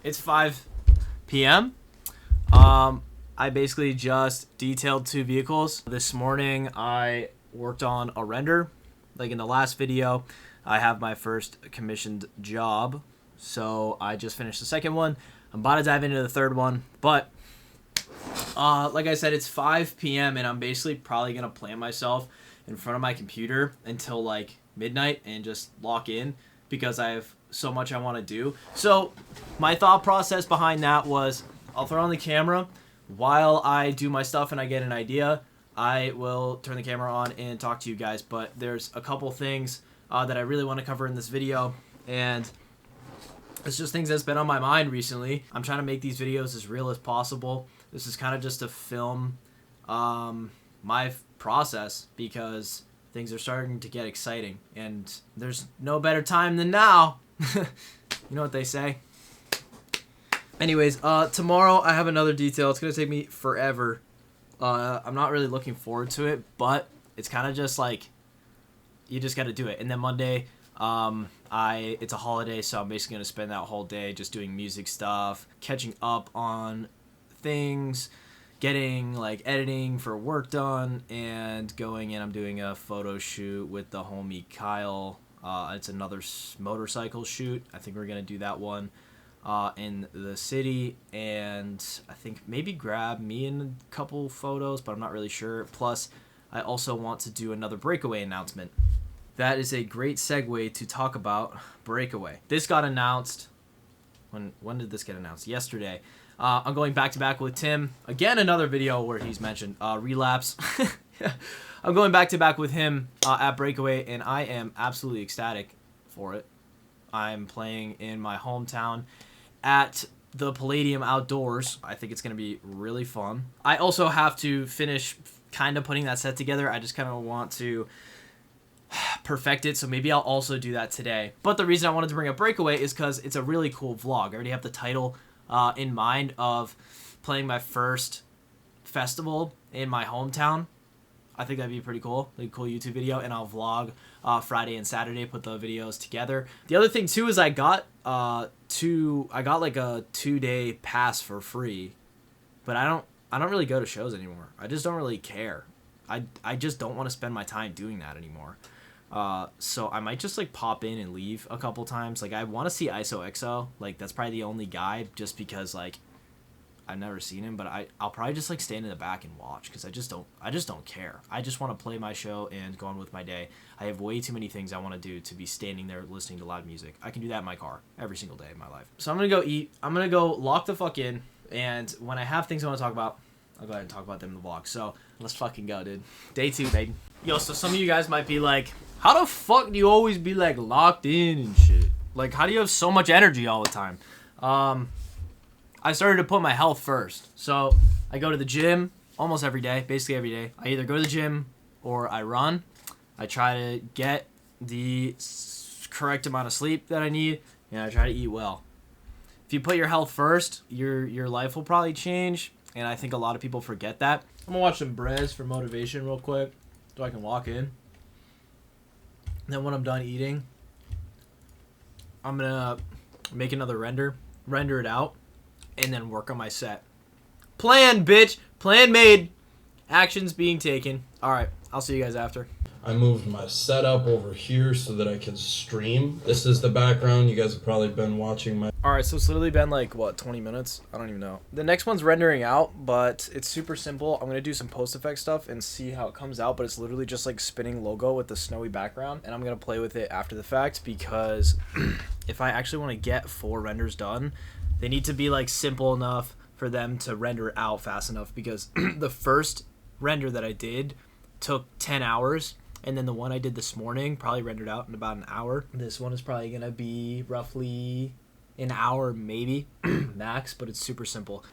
It's 5 p.m. I basically just detailed 2 vehicles. This morning I worked on a render. Like in the last video, I have my first commissioned job. So I just finished the second one. I'm about to dive into the third one. But like I said, it's 5 p.m. and I'm basically probably going to plant myself in front of my computer until like midnight and just lock in because I have so much I want to do. So my thought process behind that was I'll throw on the camera while I do my stuff and I get an idea. I will turn the camera on and talk to you guys, but there's a couple things that I really want to cover in this video, and it's just things that's been on my mind recently. I'm trying to make these videos as real as possible. This is kind of just to film my process because things are starting to get exciting, and there's no better time than now. You know what they say. Anyways, tomorrow I have another detail. It's going to take me forever. I'm not really looking forward to it, but it's kind of just like, you just got to do it. And then Monday, it's a holiday, so I'm basically going to spend that whole day just doing music stuff, catching up on things, getting like editing for work done, and going in. I'm doing a photo shoot with the homie Kyle. It's another motorcycle shoot. I think we're going to do that one in the city, and I think maybe grab me in a couple photos, but I'm not really sure. Plus, I also want to do another Breakaway announcement. That is a great segue to talk about Breakaway. This got announced. When did this get announced? Yesterday. I'm going back to back with Tim. Again, another video where he's mentioned Relapse. I'm going back to back with him at Breakaway, and I am absolutely ecstatic for it. I'm playing in my hometown at the Palladium Outdoors. I think it's going to be really fun. I also have to finish kind of putting that set together. I just kind of want to perfect it, so maybe I'll also do that today. But the reason I wanted to bring up Breakaway is because it's a really cool vlog. I already have the title in mind of playing my first festival in my hometown. I think that'd be pretty cool, like a cool YouTube video, and I'll vlog Friday and Saturday, put the videos together. The other thing too is I got like a 2-day pass for free, but I don't really go to shows anymore. I just don't really care. I just don't want to spend my time doing that anymore. So I might just like pop in and leave a couple times. Like I want to see ISOXO. Like that's probably the only guy, just because like I've never seen him, but I'll probably just like stand in the back and watch because I just don't care. I just want to play my show and go on with my day. I have way too many things I want to do to be standing there listening to loud music. I can do that in my car every single day of my life. So I'm gonna go eat. I'm gonna go lock the fuck in, and when I have things I want to talk about, I'll go ahead and talk about them in the vlog. So let's fucking go, dude. Day 2, baby. Yo, so some of you guys might be like, how the fuck do you always be like locked in and shit? Like, how do you have so much energy all the time? I started to put my health first. So I go to the gym almost every day, basically every day. I either go to the gym or I run. I try to get the correct amount of sleep that I need, and I try to eat well. If you put your health first, your life will probably change, and I think a lot of people forget that. I'm gonna watch some Brez for motivation real quick so I can walk in. Then when I'm done eating, I'm gonna make another render it out, and then work on my set. Plan, bitch. Plan made. Actions being taken. Alright, I'll see you guys after. I moved my setup over here so that I can stream. This is the background. You guys have probably been watching my... Alright, so it's literally been like, what, 20 minutes? I don't even know. The next one's rendering out, but it's super simple. I'm going to do some post-effect stuff and see how it comes out, but it's literally just like spinning logo with the snowy background, and I'm going to play with it after the fact because if I actually want to get 4 renders done, they need to be like simple enough for them to render out fast enough, because the first render that I did took 10 hours, and then the one I did this morning probably rendered out in about an hour. This one is probably going to be roughly an hour maybe max, but it's super simple.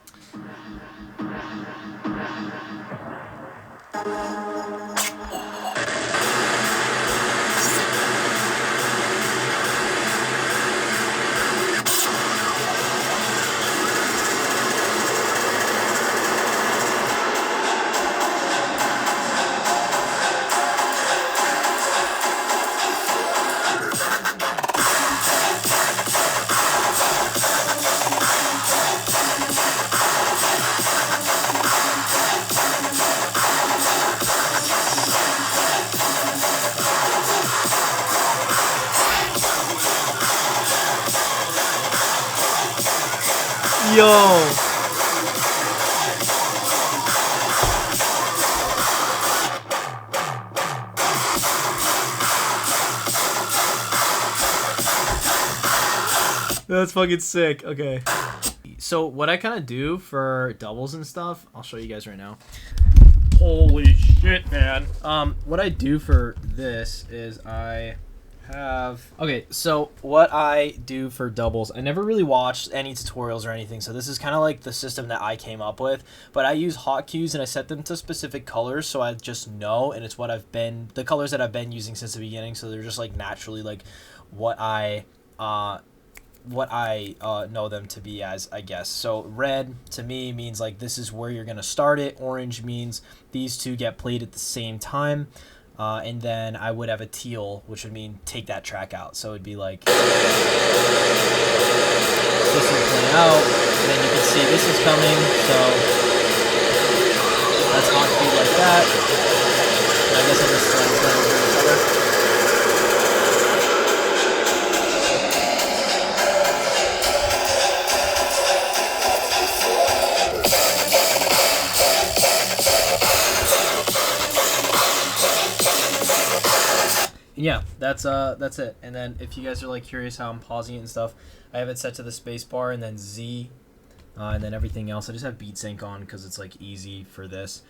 Yo. That's fucking sick. Okay. So what I kind of do for doubles and stuff, I'll show you guys right now. Holy shit, man. What I do for this is I have... Okay, so what I do for doubles, I never really watched any tutorials or anything, so this is kind of like the system that I came up with, but I use hotkeys and I set them to specific colors so I just know, and it's what I've been... The colors that I've been using since the beginning, so they're just like naturally like what I know them to be as, I guess. So red to me means like this is where you're gonna start it. Orange means these two get played at the same time, and then I would have a teal, which would mean take that track out. So it'd be like this would play out, and then you can see this is coming. So that's hotkey like that. And I guess I'll just play each other. Yeah, that's it. And then if you guys are like curious how I'm pausing it and stuff, I have it set to the space bar and then Z, and then everything else I just have beat sync on because it's like easy for this.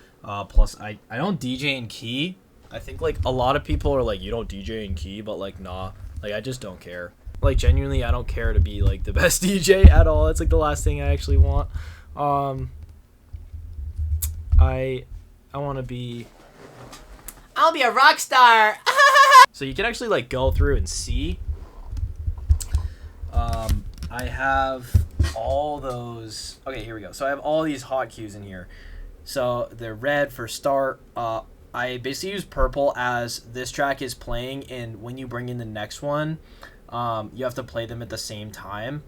Plus I don't DJ in key. I think like a lot of people are like, you don't DJ in key, but like nah, like I just don't care. Like genuinely I don't care to be like the best DJ at all. It's like the last thing I actually want. I want to be... I'll be a rock star. So you can actually like go through and see. I have all those. Okay, here we go. So I have all these hotkeys in here. So they're red for start. I basically use purple as this track is playing, and when you bring in the next one, you have to play them at the same time.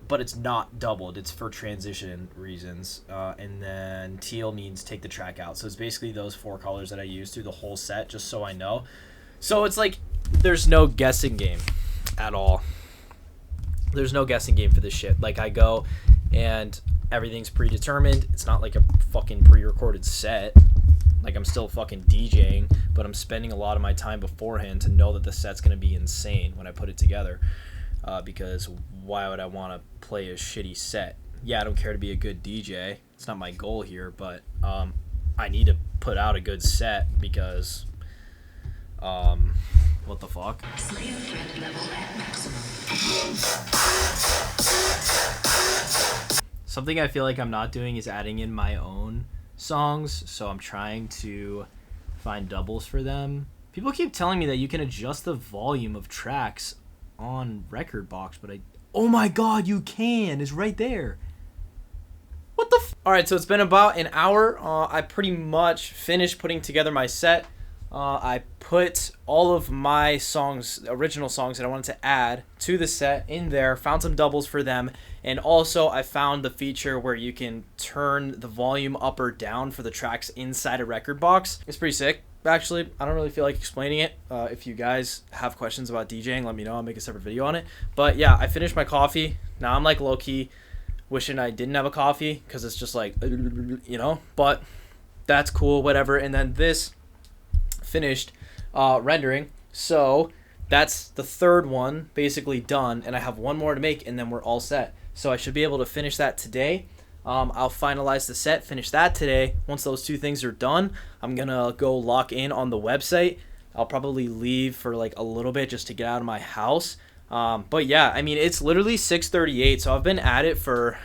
But it's not doubled. It's for transition reasons. And then teal means take the track out. So it's basically those four colors that I use through the whole set, just so I know. So it's like there's no guessing game at all. There's no guessing game for this shit. Like I go and everything's predetermined. It's not like a fucking pre-recorded set. Like I'm still fucking DJing, but I'm spending a lot of my time beforehand to know that the set's going to be insane when I put it together. Because why would I want to play a shitty set? Yeah, I don't care to be a good DJ. It's not my goal here, but I need to put out a good set because what the fuck? Something I feel like I'm not doing is adding in my own songs, so I'm trying to find doubles for them. People keep telling me that you can adjust the volume of tracks on Rekordbox, but oh my god, you can! It's right there. What the Alright, so it's been about an hour. I pretty much finished putting together my set. I put all of my songs, original songs that I wanted to add to the set in there, found some doubles for them, and also I found the feature where you can turn the volume up or down for the tracks inside a Rekordbox. It's pretty sick. Actually, I don't really feel like explaining it. If you guys have questions about DJing, let me know. I'll make a separate video on it. But yeah, I finished my coffee. Now I'm like low-key wishing I didn't have a coffee because it's just like, you know, but that's cool, whatever. And then this finished rendering, so that's the third one basically done, and I have one more to make and then we're all set. So I should be able to finish that today. I'll finalize the set, finish that today. Once those two things are done, I'm gonna go lock in on the website. I'll probably leave for like a little bit just to get out of my house. But yeah, I mean, it's literally 6:38, so I've been at it for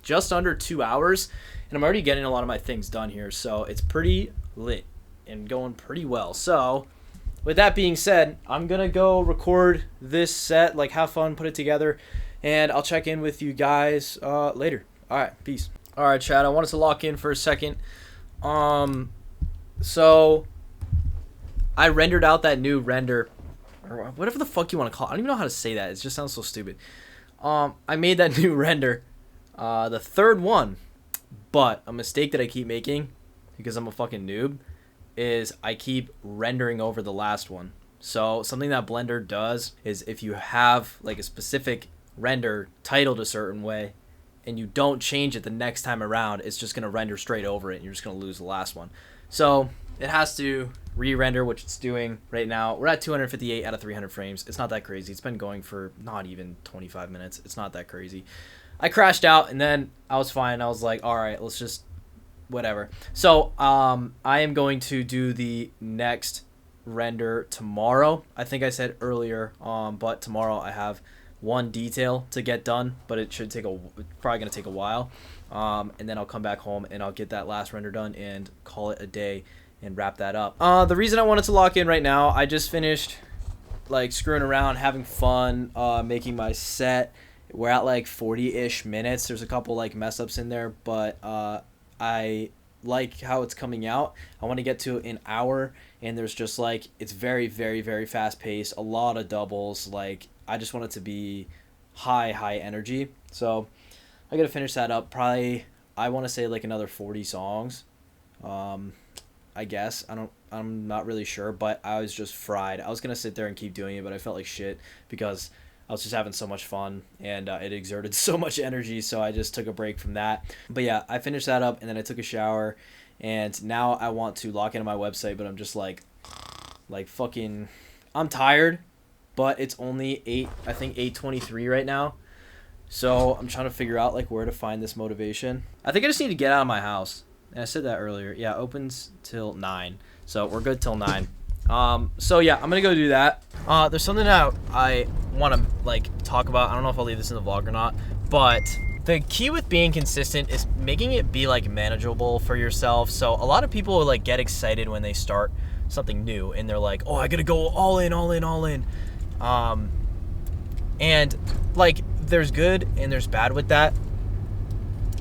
just under 2 hours, and I'm already getting a lot of my things done here, so it's pretty lit and going pretty well. So with that being said, I'm gonna go record this set, like have fun, put it together, and I'll check in with you guys later. All right, peace. All right, Chad, I wanted to lock in for a second. So I rendered out that new render, or whatever the fuck you want to call it. I don't even know how to say that. It just sounds so stupid. I made that new render, the third one, but a mistake that I keep making, because I'm a fucking noob, is I keep rendering over the last one. So something that Blender does is if you have like a specific render titled a certain way, and you don't change it the next time around, it's just going to render straight over it and you're just going to lose the last one. So it has to re-render, which it's doing right now. We're at 258 out of 300 frames. It's not that crazy. It's been going for not even 25 minutes. It's not that crazy. I crashed out and then I was fine. I was like, all right, let's just whatever. So I am going to do the next render tomorrow. I think I said earlier, but tomorrow I have one detail to get done, but it should take probably gonna take a while. And then I'll come back home and I'll get that last render done and call it a day and wrap that up. The reason I wanted to lock in right now, I just finished like screwing around, having fun, making my set. We're at like 40-ish minutes. There's a couple like mess ups in there, but I like how it's coming out. I want to get to an hour, and there's just like, it's very, very, very fast paced, a lot of doubles. Like, I just want it to be high energy. So I gotta finish that up. Probably, I want to say like another 40 songs. I guess I'm not really sure, but I was just fried. I was gonna sit there and keep doing it, but I felt like shit because I was just having so much fun, and it exerted so much energy, so I just took a break from that. But yeah, I finished that up, and then I took a shower, and now I want to log into my website, but I'm just like fucking, I'm tired, but it's only 8:23 right now, so I'm trying to figure out like where to find this motivation. I think I just need to get out of my house, and I said that earlier. Yeah, opens till 9, so we're good till 9. So yeah, I'm gonna go do that. There's something that I want to like talk about. I don't know if I'll leave this in the vlog or not, but the key with being consistent is making it be like manageable for yourself. So a lot of people like get excited when they start something new and they're like, oh, I gotta go all in. And like there's good and there's bad with that.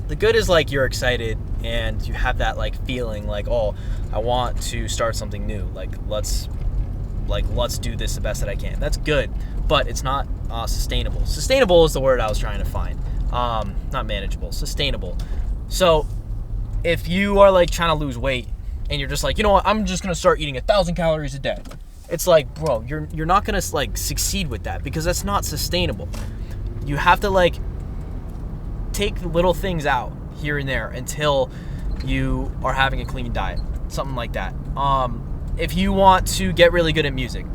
The good is like you're excited and you have that like feeling like, oh, I want to start something new. Like let's do this the best that I can. That's good, but it's not sustainable. Sustainable is the word I was trying to find. Not manageable, sustainable. So if you are like trying to lose weight and you're just like, you know what, I'm just gonna start eating 1,000 calories a day. It's like, bro, you're not gonna like succeed with that because that's not sustainable. You have to like take little things out here and there until you are having a clean diet, something like that. If you want to get really good at music,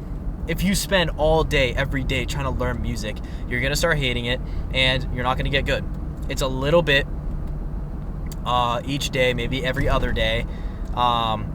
if you spend all day, every day trying to learn music, you're going to start hating it and you're not going to get good. It's a little bit each day, maybe every other day.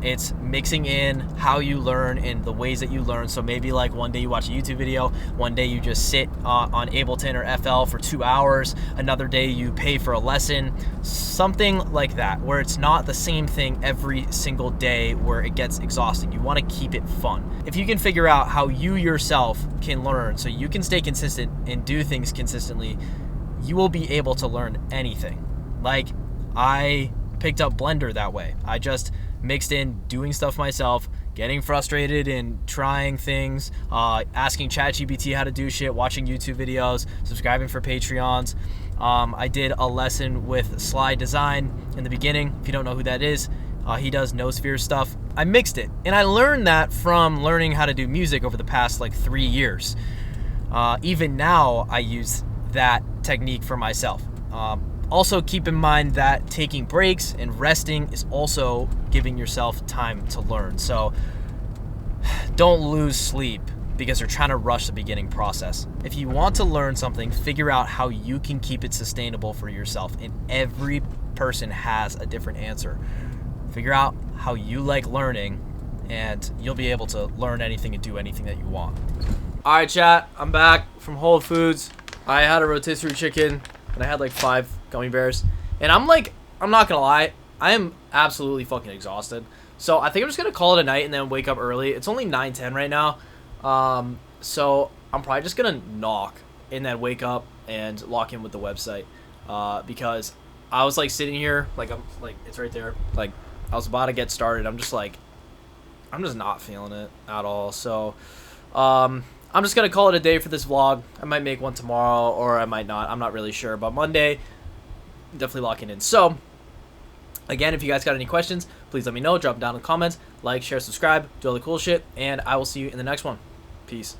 It's mixing in how you learn and the ways that you learn. So maybe like one day you watch a YouTube video, one day you just sit on Ableton or FL for 2 hours, another day you pay for a lesson, something like that, where it's not the same thing every single day where it gets exhausting. You want to keep it fun. If you can figure out how you yourself can learn so you can stay consistent and do things consistently, you will be able to learn anything. Like I picked up Blender that way. I just mixed in doing stuff myself, getting frustrated and trying things, asking ChatGPT how to do shit, watching YouTube videos, subscribing for Patreons. I did a lesson with Slide Design in the beginning. If you don't know who that is, he does Nosphere stuff. I mixed it, and I learned that from learning how to do music over the past like 3 years. Even now, I use that technique for myself. Also keep in mind that taking breaks and resting is also giving yourself time to learn. So don't lose sleep because you're trying to rush the beginning process. If you want to learn something, figure out how you can keep it sustainable for yourself. And every person has a different answer. Figure out how you like learning and you'll be able to learn anything and do anything that you want. All right, chat, I'm back from Whole Foods. I had a rotisserie chicken and I had like 5 gummy bears, and I'm not gonna lie, I am absolutely fucking exhausted. So I think I'm just gonna call it a night and then wake up early. It's only 9:10 right now, so I'm probably just gonna knock and then wake up and lock in with the website, because I was like sitting here, like I'm like, it's right there, like I was about to get started. I'm just not feeling it at all. So I'm just gonna call it a day for this vlog. I might make one tomorrow or I might not. I'm not really sure, but Monday, definitely locking in. So again, if you guys got any questions, please let me know. Drop them down in the comments. Like, share, subscribe, do all the cool shit, and I will see you in the next one. Peace.